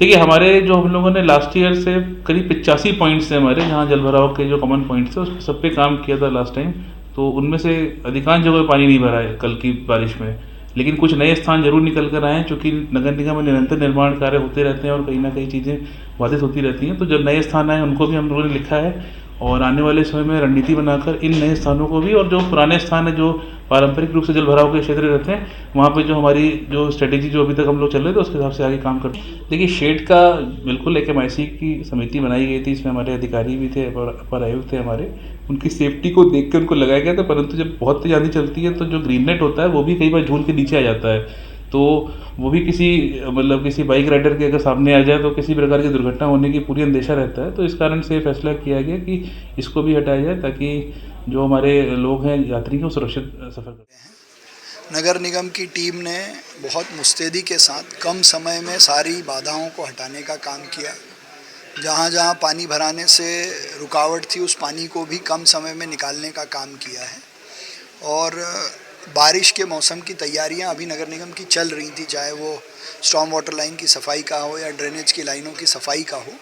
देखिए हमारे जो हम लोगों ने लास्ट ईयर से करीब 85 पॉइंट्स थे हमारे, जहाँ जल भराव के जो कॉमन पॉइंट्स थे उस पर सब पे काम किया था लास्ट टाइम। तो उनमें से अधिकांश जगह पानी नहीं भरा है कल की बारिश में, लेकिन कुछ नए स्थान जरूर निकल कर आए हैं, चूँकि नगर निगम में निरंतर निर्माण कार्य होते रहते हैं और कहीं ना कहीं चीज़ें बाधित होती रहती हैं। तो जो नए स्थान आए उनको भी हम लोगों ने लिखा है और आने वाले समय में रणनीति बनाकर इन नए स्थानों को भी, और जो पुराने स्थान है जो पारंपरिक रूप से जल भराव के क्षेत्र रहते हैं वहाँ पे जो हमारी जो स्ट्रेटेजी जो अभी तक हम लोग चल रहे थे उसके हिसाब से आगे काम करते हैं। देखिए शेड का बिल्कुल एक MIC की समिति बनाई गई थी, इसमें हमारे अधिकारी भी थे, अपर आयुक्त थे हमारे, उनकी सेफ्टी को देख कर उनको लगाया गया था। परंतु जब बहुत तेज आंधी चलती है तो जो ग्रीन नेट होता है वो भी कई बार झूल के नीचे आ जाता है, तो वो भी किसी मतलब किसी बाइक राइडर के अगर सामने आ जाए तो किसी प्रकार की दुर्घटना होने की पूरी अंदेशा रहता है। तो इस कारण से फैसला किया गया कि इसको भी हटाया जाए ताकि जो हमारे लोग हैं यात्री हैं वो सुरक्षित सफ़र कर। नगर निगम की टीम ने बहुत मुस्तैदी के साथ कम समय में सारी बाधाओं को हटाने का काम किया। जहाँ जहाँ पानी भराने से रुकावट थी उस पानी को भी कम समय में निकालने का काम किया है। और बारिश के मौसम की तैयारियां अभी नगर निगम की चल रही थी, चाहे वो स्टॉर्म वाटर लाइन की सफाई का हो या ड्रेनेज की लाइनों की सफाई का हो।